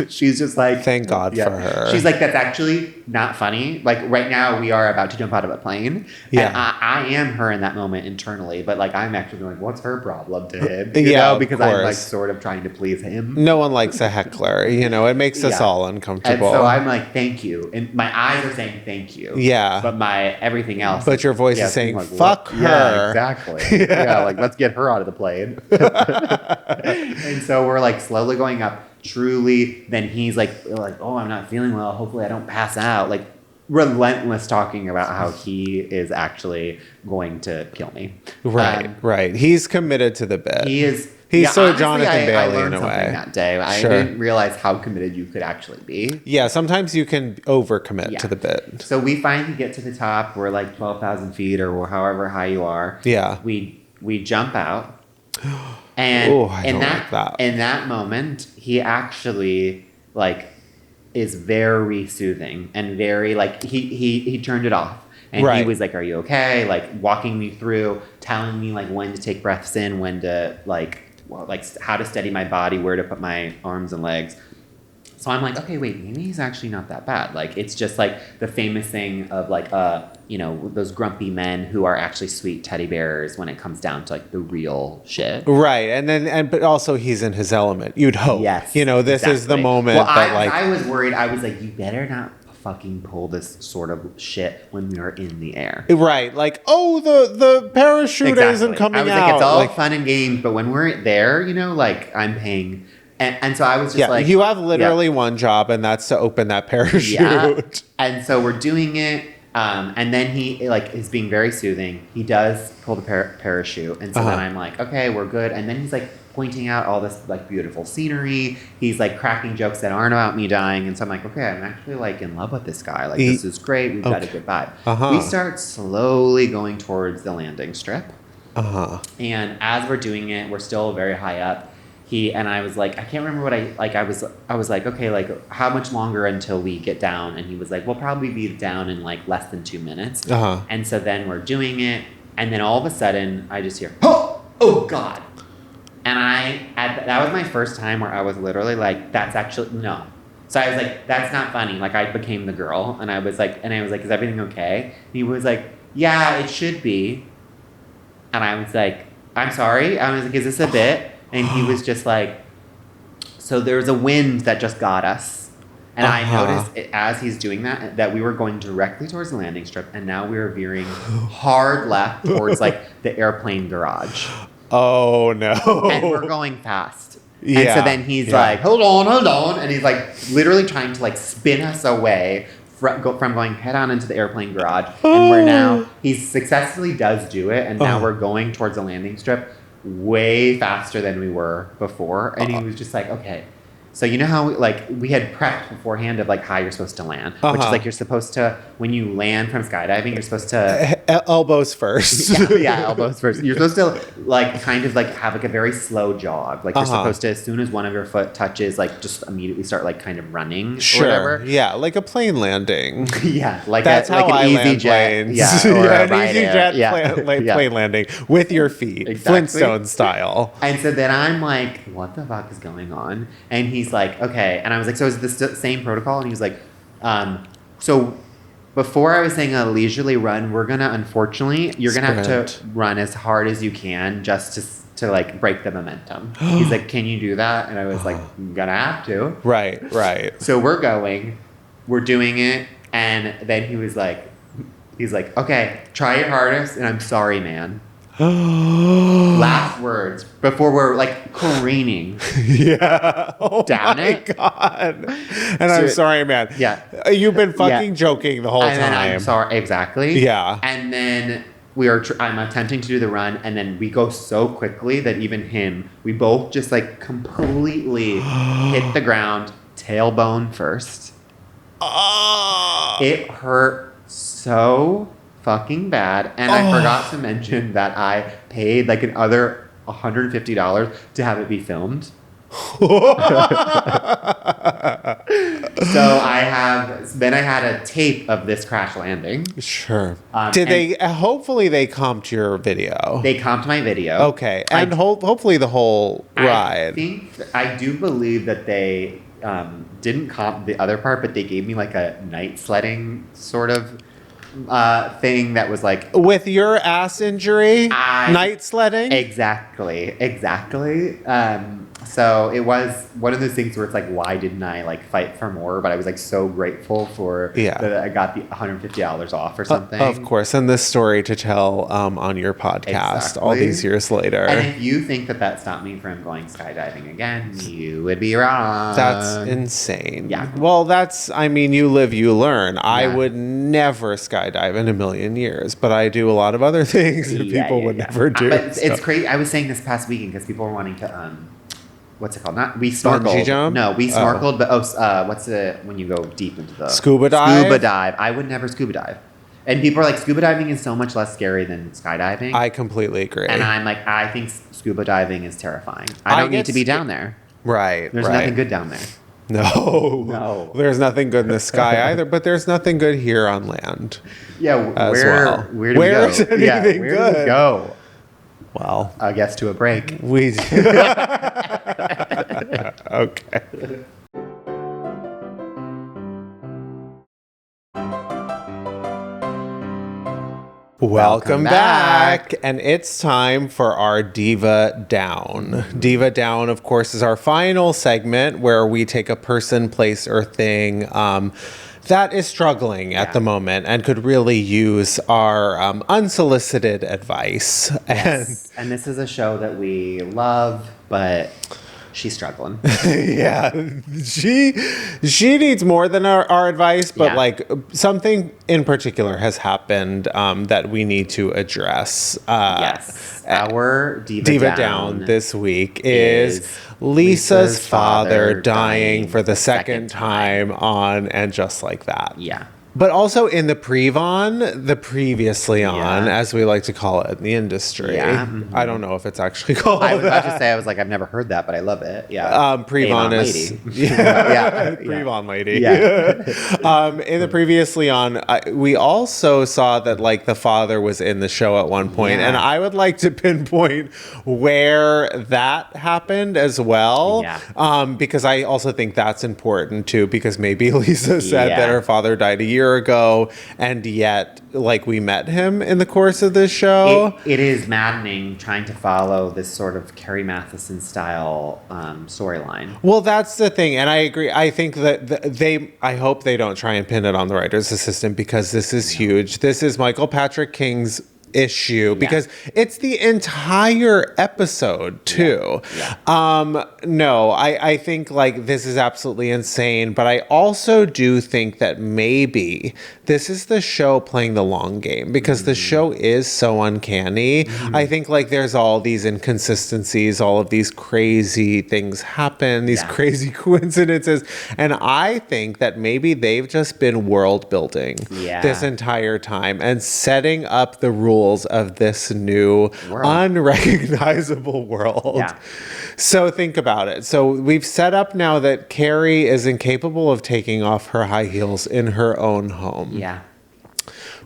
She's just like... Thank God for her. She's like, that's actually not funny. Like right now we are about to jump out of a plane. Yeah. And I am her in that moment internally. But like I'm actually going, what's her problem to him? You know? Because I'm like sort of trying to please him. No one likes a heckler. It makes us all uncomfortable. And so I'm like, thank you. And my eyes are saying thank you. Yeah. But my everything else. But your voice is saying, like, fuck her. Yeah, exactly. Like, let's get her out of the plane. And so we're like slowly going up. Truly, then he's like, oh, I'm not feeling well. Hopefully I don't pass out. Like, relentless talking about how he is actually going to kill me. Right. He's committed to the bit. He is. He's so honestly, Jonathan Bailey in a way. That day, I didn't realize how committed you could actually be. Yeah, sometimes you can overcommit to the bit. So we finally get to the top. We're like 12,000 feet or however high you are. Yeah. We jump out, and in that moment, he actually like is very soothing and very like he turned it off. And he was like, are you okay? Like walking me through, telling me like when to take breaths in, when to like how to steady my body, where to put my arms and legs. So I'm like, okay, wait, maybe he's actually not that bad. Like it's just like the famous thing of like those grumpy men who are actually sweet teddy bears when it comes down to like the real shit. Right. But also he's in his element. You'd hope. Yes. This is the moment I was worried. I was like, you better not fucking pull this sort of shit when we are in the air. Right. Like, oh, the parachute isn't coming out. I was like, it's all fun and games, but when we're there, like I'm paying. And so I was just like... You have literally one job, and that's to open that parachute. Yeah. And so we're doing it, and then he like is being very soothing. He does pull the parachute, and so then I'm like, okay, we're good. And then he's like pointing out all this like beautiful scenery. He's like cracking jokes that aren't about me dying, and so I'm like, okay, I'm actually like in love with this guy. Like this is great. We've got a good vibe. We start slowly going towards the landing strip, and as we're doing it, we're still very high up. I was like, I can't remember what I was like, okay, like how much longer until we get down? And he was like, we'll probably be down in like less than 2 minutes. And so then we're doing it, and then all of a sudden I just hear, oh God. And that was my first time where I was literally like, that's actually, no. So I was like, that's not funny. Like I became the girl, and I was like, is everything okay? And he was like, yeah, it should be. And I was like, I'm sorry. I was like, is this a bit? And he was just like, so there's a wind that just got us. And I noticed as he's doing that we were going directly towards the landing strip, and now we were veering hard left towards like the airplane garage. Oh no. And we're going fast. Yeah. And so then he's like, hold on. And he's like literally trying to like spin us away from going head on into the airplane garage. And he successfully does do it. And now we're going towards the landing strip way faster than we were before. And he was just like, okay. So you know how like we had prepped beforehand of like how you're supposed to land, which is like you're supposed to, when you land from skydiving, you're supposed to elbows first. yeah, elbows first. You're supposed to like kind of like have like a very slow jog. Like you're supposed to, as soon as one of your foot touches, like just immediately start like kind of running or whatever. Yeah, like a plane landing. Yeah, like that's how like an I easy land jet. planes. Yeah, or yeah, a an ride easy air. jet plane landing with your feet, Flintstone style. And so then I'm like, what the fuck is going on? And he's like, okay. And I was like, so is this the same protocol? And he was like, so before I was saying a leisurely run, we're gonna, unfortunately, you're gonna have to run as hard as you can just to like break the momentum. He's like, can you do that? And I was like, I'm gonna have to. Right. So we're doing it, and then he's like, okay, try your hardest, and I'm sorry, man. Last words before we're like careening. Yeah. Down it. God. And I'm sorry, man. Yeah. You've been fucking joking the whole time. And I'm sorry. Exactly. Yeah. And then I'm attempting to do the run, and then we go so quickly that even we both just like completely hit the ground, tailbone first. It hurt so fucking bad, and I forgot to mention that I paid like another $150 to have it be filmed. So I had a tape of this crash landing. Sure. Did they? Hopefully, they comped your video. They comped my video. Okay, and hopefully the whole ride. I do believe that they didn't comp the other part, but they gave me like a night sledding sort of thing that was like, with your ass injury, night sledding. Exactly. So it was one of those things where it's like, why didn't I like fight for more? But I was like so grateful that I got the $150 off or something. Of course, and this story to tell on your podcast all these years later. And if you think that stopped me from going skydiving again, you would be wrong. That's insane. Yeah. Well, you live, you learn. Yeah. I would never skydive in a million years, but I do a lot of other things that people would never do. But it's crazy. I was saying this past weekend because people were wanting to what's it called? We snorkeled. Bungee jump? No, we snorkeled, but what's when you go deep into the scuba dive? Scuba dive. I would never scuba dive. And people are like, scuba diving is so much less scary than skydiving. I completely agree. And I'm like, I think scuba diving is terrifying. I don't need to be down there. Right. There's nothing good down there. No. There's nothing good in the sky either, but there's nothing good here on land. Yeah, where do we go? Where's anything good? Where do we go? Well, I guess to a break. Okay. Welcome back. And it's time for our Diva Down. Diva Down, of course, is our final segment where we take a person, place, or thing that is struggling at the moment and could really use our unsolicited advice. Yes. And this is a show that we love, but she's struggling. Yeah. She needs more than our advice, but like something in particular has happened that we need to address. Yes. Our Diva Down this week is Lisa's father dying for the second time on And Just Like That. Yeah. But also in the the previously on, as we like to call it in the industry. Yeah. I don't know if it's actually called I was about to say, I was like, I've never heard that, but I love it. Yeah. Pre-von is... Yeah. Pre-von lady. Yeah. In the previously on, we also saw that like the father was in the show at one point, and I would like to pinpoint where that happened as well. Yeah. Because I also think that's important too, because maybe Lisa said that her father died a year ago, and yet like we met him in the course of this show. It is maddening trying to follow this sort of Carrie Mathison style storyline. Well, that's the thing, and I agree. I think that I hope they don't try and pin it on the writer's assistant, because this is huge. This is Michael Patrick King's issue because it's the entire episode too. No, I think like this is absolutely insane, but I also do think that maybe this is the show playing the long game because the show is so uncanny. I think like there's all these inconsistencies, all of these crazy things happen, these crazy coincidences, and I think that maybe they've just been world building this entire time and setting up the rules of this new unrecognizable world. So think about it. So we've set up now that Carrie is incapable of taking off her high heels in her own home.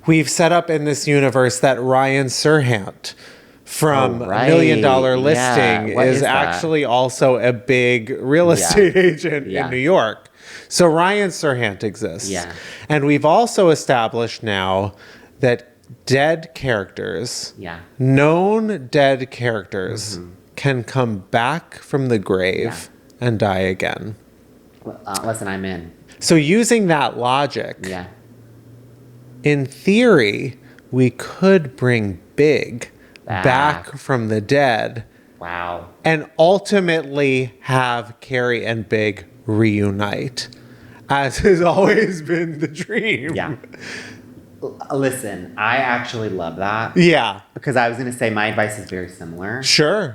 We've set up in this universe that Ryan Serhant from $1 Million Listing is actually also a big real estate agent in New York. So Ryan Serhant exists. And we've also established now that dead characters, known dead characters, can come back from the grave and die again. Listen, I'm in. So using that logic, in theory, we could bring Big back from the dead. And ultimately have Carrie and Big reunite, as has always been the dream. Listen, I actually love that. Because I was going to say my advice is very similar.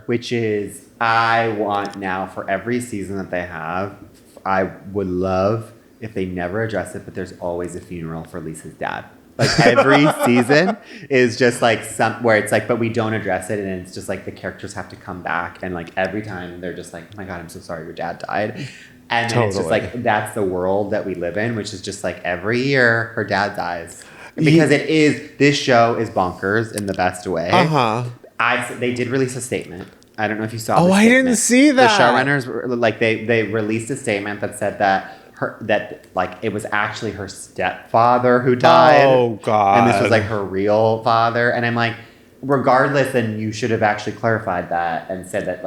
Which is I want now for every season that they have, I would love if they never address it, but there's always a funeral for Lisa's dad. Like every season is just like where it's like, but we don't address it. And it's just like the characters have to come back. And like every time they're just like, oh my God, I'm so sorry your dad died. And then it's just like, that's the world that we live in, which is just like every year her dad dies. Because this show is bonkers in the best way. They did release a statement. I don't know if you saw. I didn't see that. The showrunners were like they released a statement that said that it was actually her stepfather who died. Oh God! And this was like her real father. And I'm like, regardless, then you should have actually clarified that and said that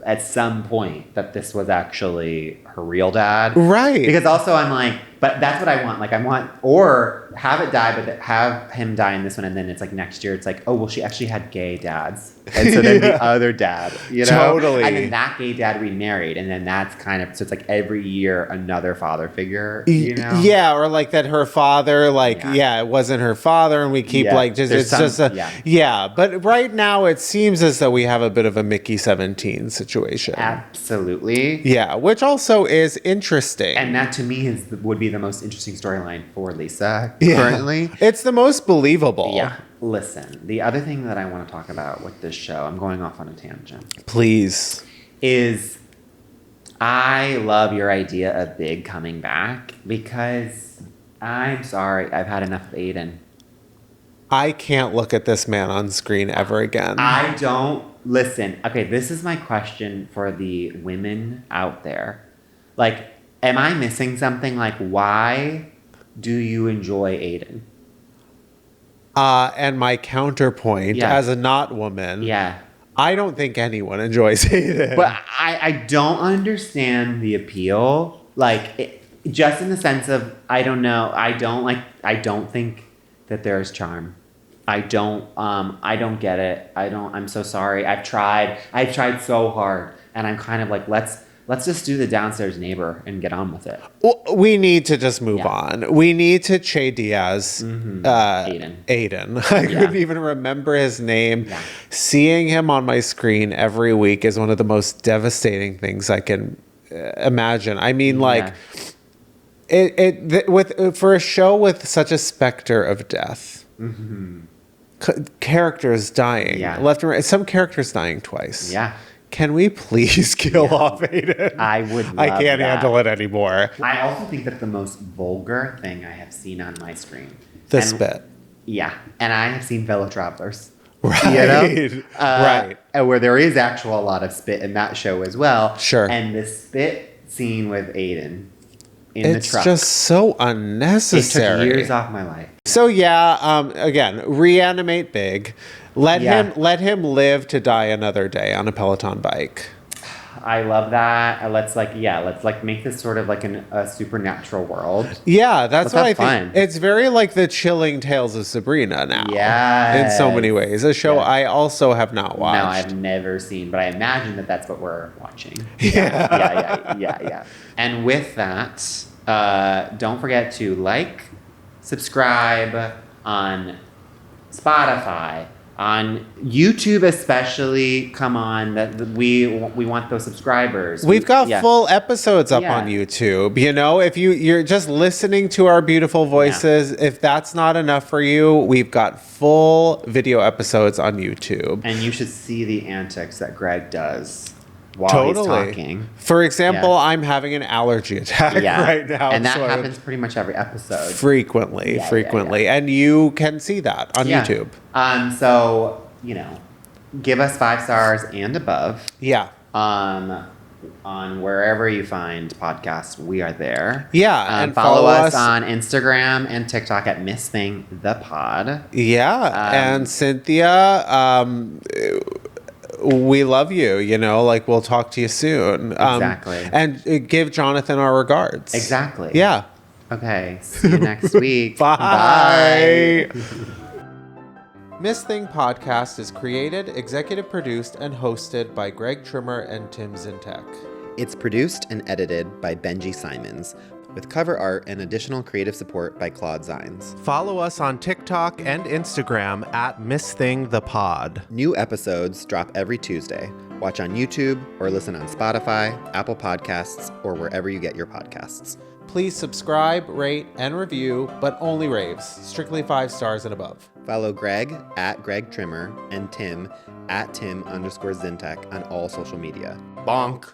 at some point that this was actually her real dad. Right. Because also I'm like, but that's what I want. Like I want, or have it die, but have him die in this one. And then it's like next year, it's like, oh, well, she actually had gay dads. And so then the other dad, you know? Totally. And then that gay dad remarried. And then that's kind of, so it's like every year another father figure, you know? Yeah. Or like that her father, it wasn't her father. And we keep But right now it seems as though we have a bit of a Mickey 17 situation. Absolutely. Yeah. Which also is interesting. And that to me would be the most interesting storyline for Lisa currently. It's the most believable. Yeah. Listen, the other thing that I want to talk about with this show, I'm going off on a tangent. Please. Is I love your idea of Big coming back because I'm sorry, I've had enough of Aidan. I can't look at this man on screen ever again. I don't. Listen, okay, this is my question for the women out there. Like, am I missing something? Like, why do you enjoy Aidan? And my counterpoint as a not woman, I don't think anyone enjoys Aidan. But I don't understand the appeal. Like, just in the sense of, I don't know. I don't think that there's charm. I don't get it. I'm so sorry. I've tried so hard. And I'm kind of like, let's just do the downstairs neighbor and get on with it. Well, we need to just move on. We need to Che Diaz, Aidan. I couldn't even remember his name. Yeah. Seeing him on my screen every week is one of the most devastating things I can imagine. I mean, for a show with such a specter of death, characters dying left and right, some characters dying twice. Yeah. Can we please kill off Aidan? I would love I can't handle it anymore. I also think that the most vulgar thing I have seen on my screen. The spit. Yeah. And I have seen Fellow Travelers. Right. You know? Right. Where there is a lot of spit in that show as well. Sure. And the spit scene with Aidan in the truck. It's just so unnecessary. It took years off my life. So again, reanimate Big. Let him live to die another day on a Peloton bike. I love that. Let's make this sort of like a supernatural world. Yeah, that's what I fun. think. It's very like the Chilling Tales of Sabrina now. Yeah. In so many ways. A show I also have not watched. No, I've never seen, but I imagine that's what we're watching. Yeah. And with that, don't forget to like, subscribe on Spotify, on YouTube especially. Come on, we want those subscribers. We've got full episodes up on YouTube. You know, if you're just listening to our beautiful voices, if that's not enough for you, we've got full video episodes on YouTube. And you should see the antics that Greg does while he's talking. For example, I'm having an allergy attack right now. And that happens pretty much every episode. Frequently. And you can see that on YouTube. So, give us 5 stars and above. Yeah. On wherever you find podcasts, we are there. Yeah. And follow us on Instagram and TikTok at Miss Thing the Pod. Yeah. And Cynthia, we love you, we'll talk to you soon. Exactly. And give Jonathan our regards. Exactly. Yeah. Okay. See you next week. Bye. Miss Thing Podcast is created, executive produced, and hosted by Greg Trimmer and Tim Zintek. It's produced and edited by Benji Simons, with cover art and additional creative support by Claude Zines. Follow us on TikTok and Instagram at Miss Thing the Pod. New episodes drop every Tuesday. Watch on YouTube or listen on Spotify, Apple Podcasts, or wherever you get your podcasts. Please subscribe, rate, and review, but only raves. Strictly 5 stars and above. Follow Greg at Greg Trimmer and Tim at Tim_Zintek on all social media. BONK!